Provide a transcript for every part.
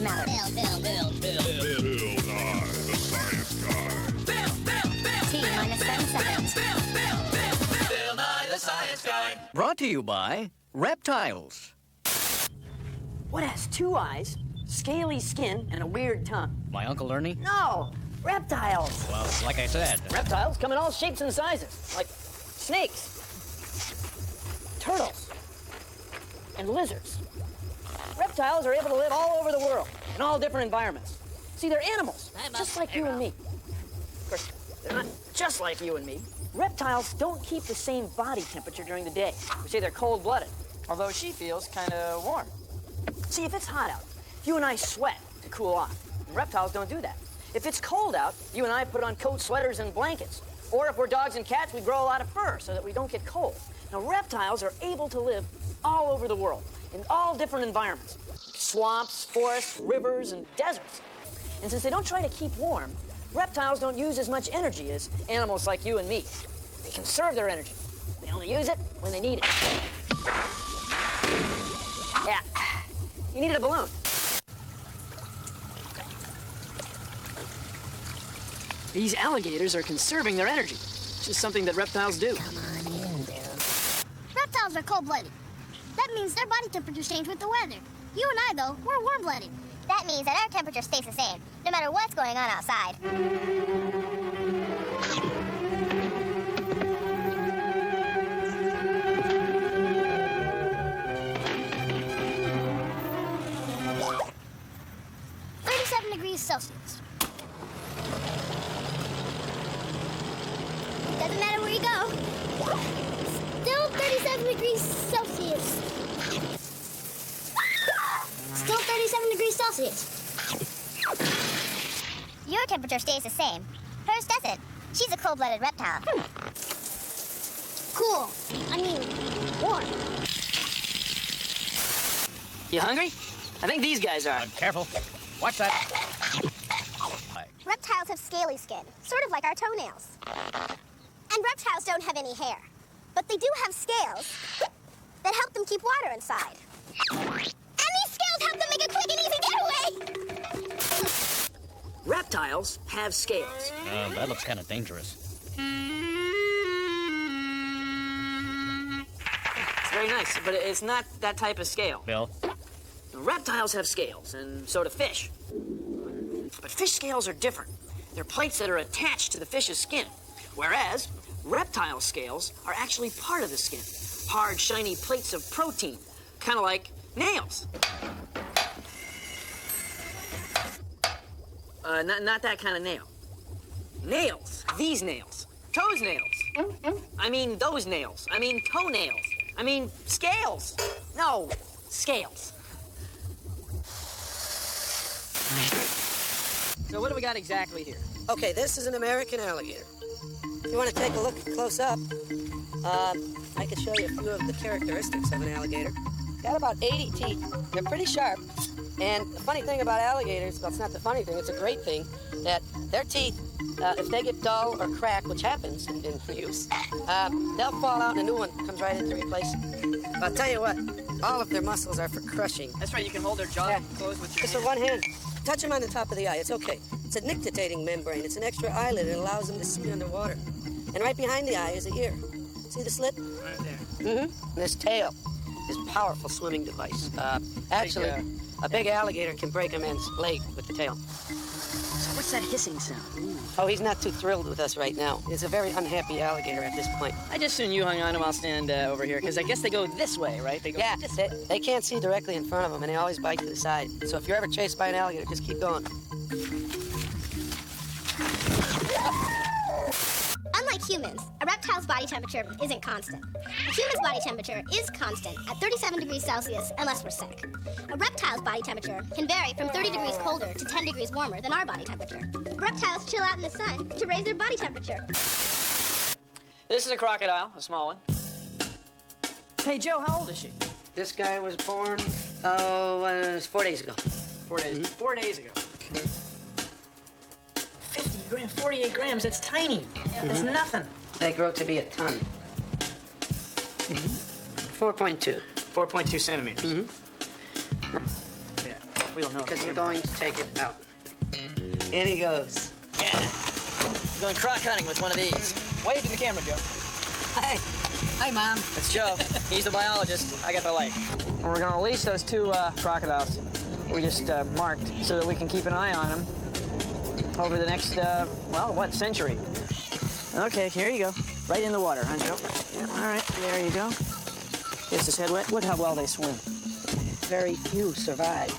matter. Bill Nye, the science guy. T minus 7 seconds. Bill Nye, the science guy. Brought to you by Reptiles. What has 2 eyes, scaly skin, and a weird tongue? My Uncle Ernie? No! Reptiles! Well, like I said. Reptiles come in all shapes and sizes, like snakes, turtles, and lizards. Reptiles are able to live all over the world, in all different environments. See, they're animals, just like you and me. Of course, they're not just like you and me. Reptiles don't keep the same body temperature during the day. We say they're cold-blooded, although she feels kind of warm. See, if it's hot out, you and I sweat to cool off. And reptiles don't do that. If it's cold out, you and I put on coats, sweaters, and blankets. Or if we're dogs and cats, we grow a lot of fur so that we don't get cold. Now, reptiles are able to live all over the world, in all different environments. Swamps, forests, rivers, and deserts. And since they don't try to keep warm, reptiles don't use as much energy as animals like you and me. They conserve their energy. They only use it when they need it. Yeah, you needed a balloon. These alligators are conserving their energy, which is something that reptiles do. Come on in, Bill. Reptiles are cold-blooded. That means their body temperatures change with the weather. You and I, though, we're warm-blooded. That means that our temperature stays the same, no matter what's going on outside. Celsius. Doesn't matter where you go. Still 37 degrees Celsius. Still 37 degrees Celsius. Your temperature stays the same. Hers doesn't. She's a cold-blooded reptile. Cool. I mean, warm. You hungry? I think these guys are. Careful. Watch that. Reptiles have scaly skin, sort of like our toenails. And reptiles don't have any hair. But they do have scales that help them keep water inside. And these scales help them make a quick and easy getaway! Reptiles have scales. That looks kind of dangerous. It's very nice, but it's not that type of scale. Bill? Reptiles have scales, and so do fish. But fish scales are different. They're plates that are attached to the fish's skin, whereas reptile scales are actually part of the skin. Hard, shiny plates of protein, kind of like nails. Not that kind of nail. Nails. These nails. Toes nails. I mean those nails. I mean toenails. I mean scales. No, scales. So what do we got exactly here? Okay, this is an American alligator. If you want to take a look close up, I could show you a few of the characteristics of an alligator. Got about 80 teeth. They're pretty sharp. And the funny thing about alligators, well, it's not the funny thing, it's a great thing, that their teeth, if they get dull or crack, which happens in use, they'll fall out and a new one comes right in to replace it. But I'll tell you what, all of their muscles are for crushing. That's right, you can hold their jaw closed with your Just with one hand. Touch them on the top of the eye, it's okay. It's a nictitating membrane. It's an extra eyelid that allows them to see underwater. And right behind the eye is the ear. See the slit? Right there. Mm-hmm. This tail is a powerful swimming device. Actually, a big alligator can break a man's leg with the tail. So what's that hissing sound? Oh, he's not too thrilled with us right now. He's a very unhappy alligator at this point. I just assume you hung on him. I'll stand over here, because I guess they go this way, right? They go this way. They can't see directly in front of them, and they always bite to the side. So if you're ever chased by an alligator, just keep going. Unlike humans, a reptile's body temperature isn't constant. A human's body temperature is constant at 37 degrees Celsius unless we're sick. A reptile's body temperature can vary from 30 degrees colder to 10 degrees warmer than our body temperature. Reptiles chill out in the sun to raise their body temperature. This is a crocodile, a small one. Hey, Joe, how old is she? This guy was born, 4 days ago. 4 days. 4 days ago. 50 grams, 48 grams, that's tiny. That's nothing. They grow to be a ton. 4.2. 4.2 centimeters. Mm-hmm. Yeah. We don't know. Because we're going to take it out. In he goes. Yeah. We're going croc hunting with one of these. Wave to the camera, Joe. Hey. Hi, Mom. That's Joe. He's the biologist. I got the light. And we're going to release those two crocodiles we just marked so that we can keep an eye on them over the next, century? Okay, here you go. Right in the water, huh, Joe? Yeah, all right, there you go. Gets his head wet. Look how well they swim. Very few survive.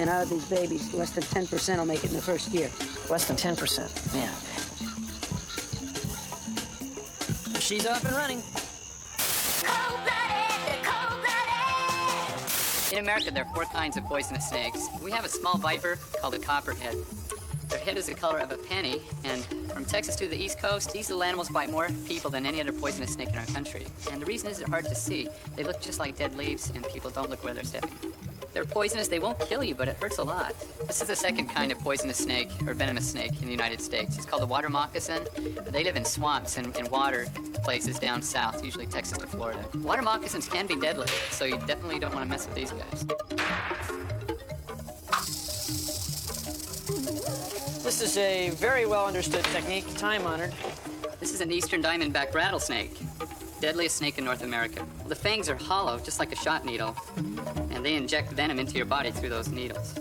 And out of these babies, less than 10% will make it in the first year. Less than 10%, yeah. She's up and running. In America, there are 4 kinds of poisonous snakes. We have a small viper called a copperhead. Their head is the color of a penny, and from Texas to the East Coast, these little animals bite more people than any other poisonous snake in our country. And the reason is they're hard to see. They look just like dead leaves, and people don't look where they're stepping. They're poisonous, they won't kill you, but it hurts a lot. This is the second kind of poisonous snake, or venomous snake, in the United States. It's called the water moccasin. They live in swamps and water places down south, usually Texas to Florida. Water moccasins can be deadly, so you definitely don't want to mess with these guys. This is a very well understood technique, time honored. This is an eastern diamondback rattlesnake, deadliest snake in North America. The fangs are hollow, just like a shot needle, and they inject venom into your body through those needles.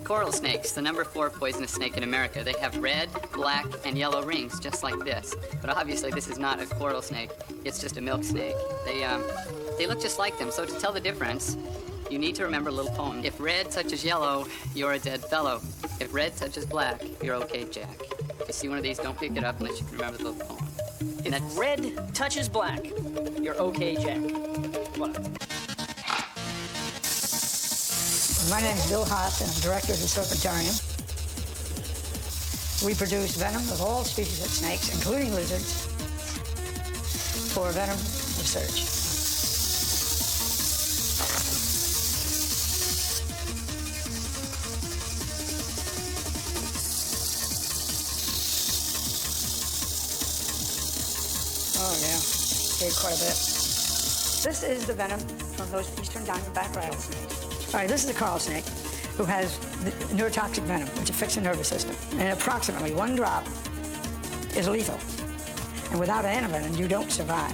Coral snakes, the number 4 poisonous snake in America. They have red, black, and yellow rings, just like this. But obviously this is not a coral snake, it's just a milk snake. They look just like them, so to tell the difference, you need to remember a little poem. If red touches yellow, you're a dead fellow. If red touches black, you're okay, Jack. If you see one of these, don't pick it up unless you can remember the little poem. If red touches black, you're okay, Jack. What? My name is Bill Haas, and I'm director of the Serpentarium. We produce venom of all species of snakes, including lizards, for venom research. Oh, yeah. Okay, quite a bit. This is the venom from those eastern diamondback rattlesnakes. All right, this is a coral snake who has neurotoxic venom, which affects the nervous system. And approximately 1 drop is lethal. And without antivenom, you don't survive.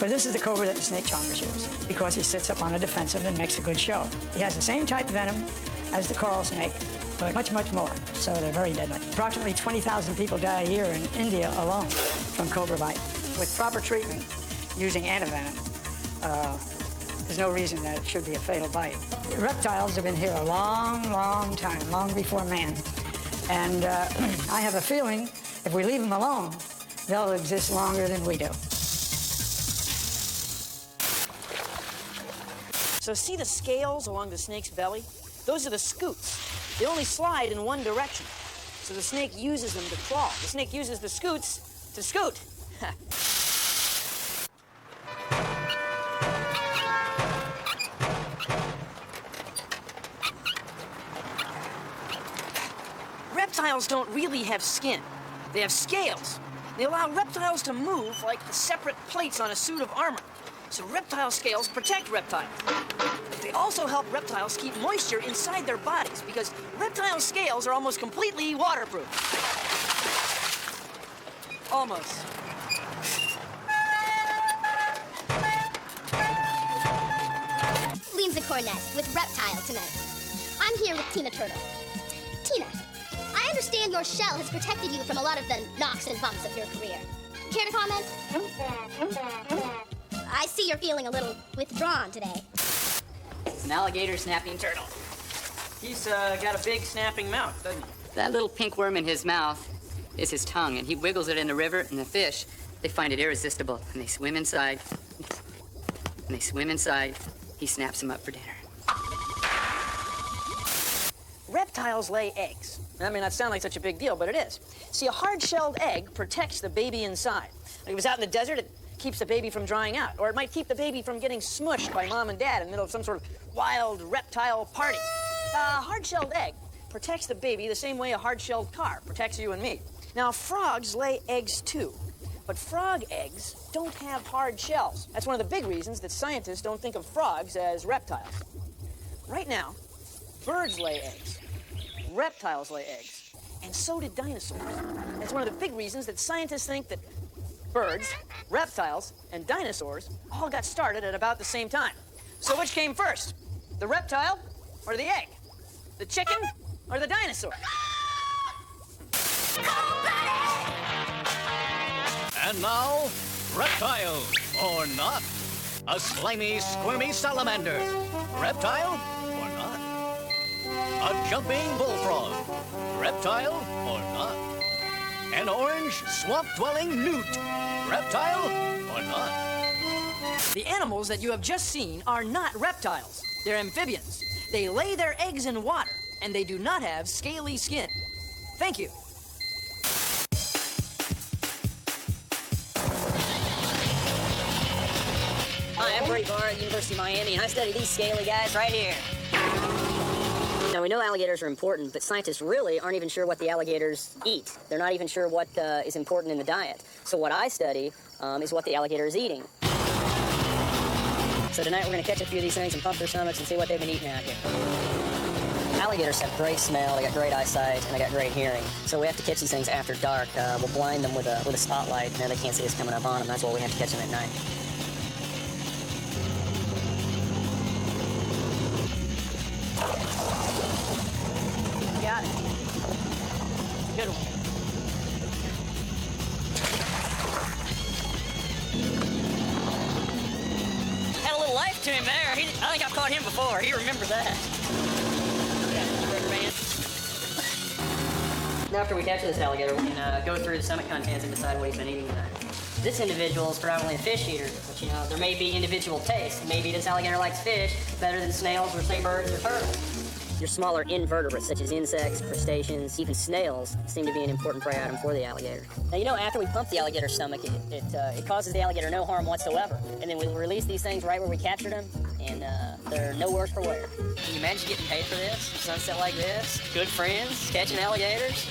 But this is the cobra that the snake charmers use because he sits up on a defensive and makes a good show. He has the same type of venom as the coral snake, but much, much more. So they're very deadly. Approximately 20,000 people die a year in India alone from cobra bite. With proper treatment using antivenom, there's no reason that it should be a fatal bite. Reptiles have been here a long, long time, long before man. And I have a feeling if we leave them alone, they'll exist longer than we do. So see the scales along the snake's belly? Those are the scutes. They only slide in one direction. So the snake uses them to crawl. The snake uses the scutes to scoot. Reptiles don't really have skin. They have scales. They allow reptiles to move like the separate plates on a suit of armor. So reptile scales protect reptiles. They also help reptiles keep moisture inside their bodies because reptile scales are almost completely waterproof. Almost. Leans the Cornet with Reptile tonight. I'm here with Tina Turtle. Tina, I understand your shell has protected you from a lot of the knocks and bumps of your career. Care to comment? I see you're feeling a little withdrawn today. It's an alligator snapping turtle. He's got a big snapping mouth, doesn't he? That little pink worm in his mouth is his tongue, and he wiggles it in the river, and the fish, they find it irresistible, and they swim inside. And they swim inside. He snaps them up for dinner. Reptiles lay eggs. That may not sound like such a big deal, but it is. See, a hard-shelled egg protects the baby inside. Like if it was out in the desert, it keeps the baby from drying out. Or it might keep the baby from getting smushed by mom and dad in the middle of some sort of wild reptile party. A hard-shelled egg protects the baby the same way a hard-shelled car protects you and me. Now, frogs lay eggs too, But frog eggs don't have hard shells. That's one of the big reasons that scientists don't think of frogs as reptiles. Right now, birds lay eggs, reptiles lay eggs, and so did dinosaurs. That's one of the big reasons that scientists think that birds, reptiles, and dinosaurs all got started at about the same time. So which came first? The reptile or the egg? The chicken or the dinosaur? And now, reptile or not. A slimy, squirmy salamander. Reptile or not. A jumping bullfrog. Reptile or not. An orange, swamp-dwelling newt. Reptile or not. The animals that you have just seen are not reptiles. They're amphibians. They lay their eggs in water, and they do not have scaly skin. Thank you. Hi, I'm Brady Barr at University of Miami, and I study these scaly guys right here. Now, we know alligators are important, but scientists really aren't even sure what the alligators eat. They're not even sure what is important in the diet. So what I study is what the alligator is eating. So tonight we're going to catch a few of these things and pump their stomachs and see what they've been eating out here. Alligators have great smell, they got great eyesight, and they got great hearing. So we have to catch these things after dark. We'll blind them with a spotlight, and then they can't see us coming up on them. That's why we have to catch them at night. Got it. Good one. Had a little life to him there. I think I've caught him before. He remembers that. Now, after we catch this alligator, we can go through the stomach contents and decide what he's been eating tonight. This individual is probably a fish eater, but you know, there may be individual tastes. Maybe this alligator likes fish better than snails or, say, birds or turtles. Your smaller invertebrates, such as insects, crustaceans, even snails, seem to be an important prey item for the alligator. Now, you know, after we pump the alligator's stomach, it causes the alligator no harm whatsoever. And then we release these things right where we captured them, and they're no worse for wear. Can you imagine getting paid for this? Sunset like this? Good friends? Catching alligators?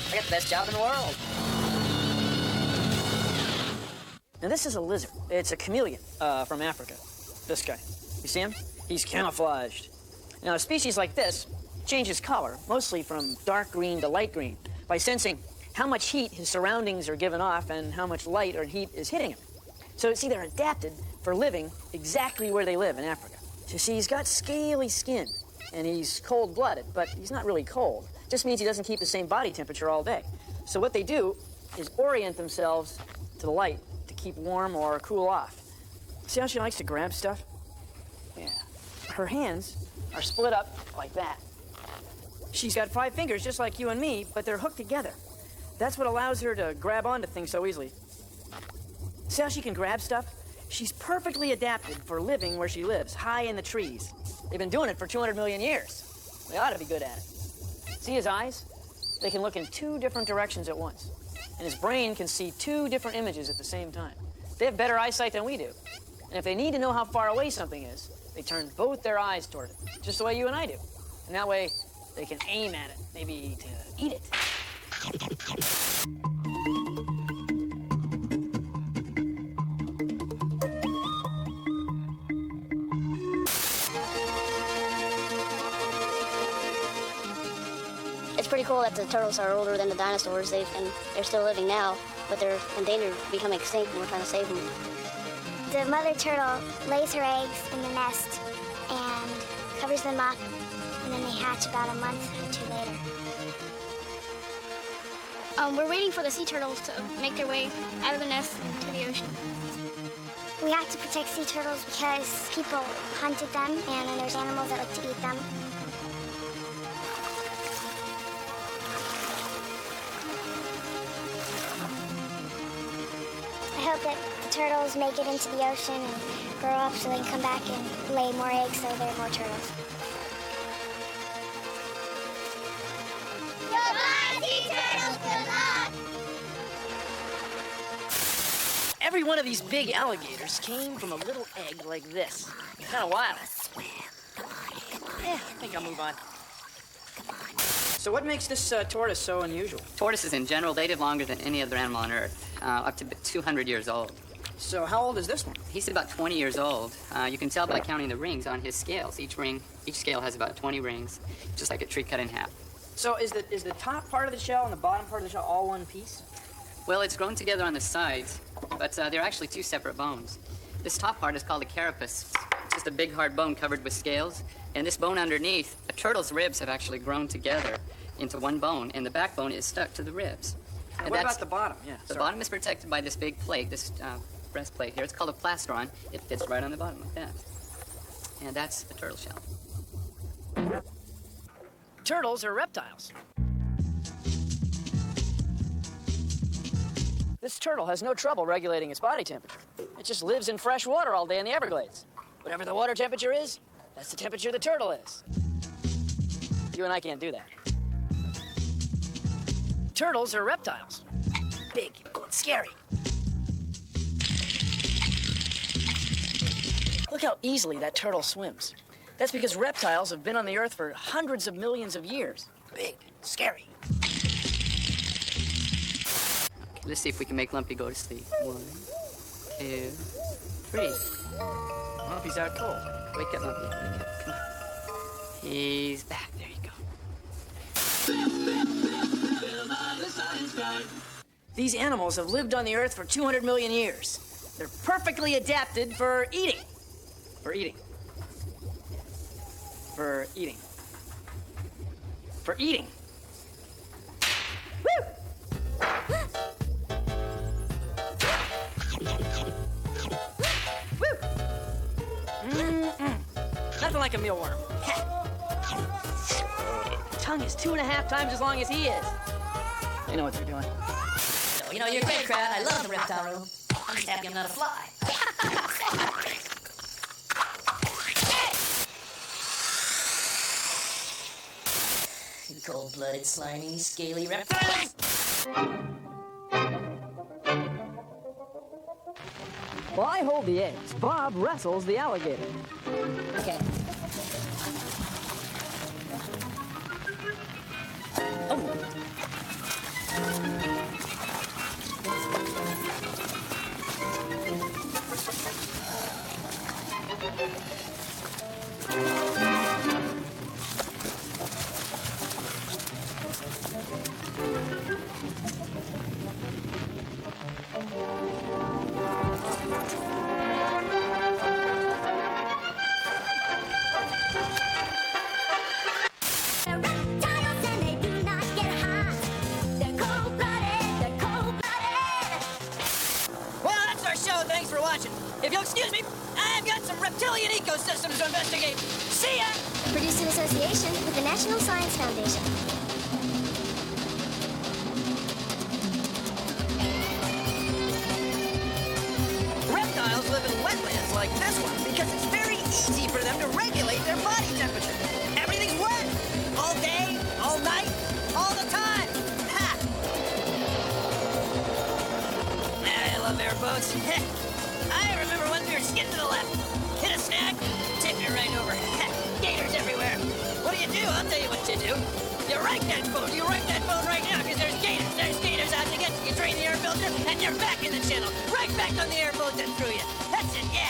I got the best job in the world. Now, this is a lizard. It's a chameleon from Africa. This guy. You see him? He's camouflaged. Now, a species like this changes color, mostly from dark green to light green, by sensing how much heat his surroundings are giving off and how much light or heat is hitting him. So, see, they're adapted for living exactly where they live in Africa. So, you see, he's got scaly skin, and he's cold-blooded, but he's not really cold. It just means he doesn't keep the same body temperature all day. So what they do is orient themselves to the light to keep warm or cool off. See how she likes to grab stuff? Yeah. Her hands are split up like that. She's got 5 fingers just like you and me, but they're hooked together. That's what allows her to grab onto things so easily. See how she can grab stuff? She's perfectly adapted for living where she lives, high in the trees. They've been doing it for 200 million years. They ought to be good at it. See his eyes? They can look in 2 different directions at once. And his brain can see 2 different images at the same time. They have better eyesight than we do. And if they need to know how far away something is, they turn both their eyes toward it, just the way you and I do. And that way, they can aim at it, maybe to eat it. It's pretty cool that the turtles are older than the dinosaurs. They're still living now, but they're in danger of becoming extinct, and we're trying to save them. The mother turtle lays her eggs in the nest and covers them up, and then they hatch about a month or 2 later. We're waiting for the sea turtles to make their way out of the nest into the ocean. We have to protect sea turtles because people hunted them, and then there's animals that like to eat them. I hope that the turtles make it into the ocean and grow up so they can come back and lay more eggs so there are more turtles. Goodbye, sea turtles! Good luck! Every one of these big alligators came from a little egg like this. Kind of wild. Yeah, I think I'll move on. So what makes this tortoise so unusual? Tortoises in general, they live longer than any other animal on Earth, up to 200 years old. So how old is this one? He's about 20 years old. You can tell by counting the rings on his scales. Each scale has about 20 rings, just like a tree cut in half. So is the top part of the shell and the bottom part of the shell all one piece? Well, it's grown together on the sides, but they're actually two separate bones. This top part is called a carapace. It's just a big hard bone covered with scales. And this bone underneath, a turtle's ribs have actually grown together into one bone, and the backbone is stuck to the ribs. And what about the bottom? Yeah. The bottom is protected by this big plate, this breastplate here. It's called a plastron. It fits right on the bottom like that. And that's the turtle shell. Turtles are reptiles. This turtle has no trouble regulating its body temperature. It just lives in fresh water all day in the Everglades. Whatever the water temperature is, that's the temperature the turtle is. You and I can't do that. Turtles are reptiles. Big and scary. Look how easily that turtle swims. That's because reptiles have been on the Earth for hundreds of millions of years. Big, scary. Okay, let's see if we can make Lumpy go to sleep. 1, 2, 3. Lumpy's out cold. Wake up, Lumpy. Wake up. Come on. He's back. There you go. These animals have lived on the Earth for 200 million years. They're perfectly adapted for eating. For eating. For eating. For eating. Woo! Woo! Nothing like a mealworm. Tongue is 2.5 times as long as he is. They know what they're doing. You know, you're a great crowd. I love the reptile room. I'm just happy I'm not a fly. You cold-blooded, slimy, scaly reptiles. While I hold the eggs, Bob wrestles the alligator. Okay. Thanks for watching. If you'll excuse me, I've got some reptilian ecosystems to investigate. See ya! Produced in association with the National Science Foundation. Reptiles live in wetlands like this one because it's very easy for them to regulate their body temperature. Everything's wet. All day, all night, all the time. Ha! I love airboats. I remember when we were skidding to the left. Hit a snag, tip it right over. Gators everywhere. What do? I'll tell you what to do. You right that boat. You right that boat right now, because there's gators. There's gators out to get you. You drain the air filter, and you're back in the channel. Right back on the airboat that threw you. That's it, yeah.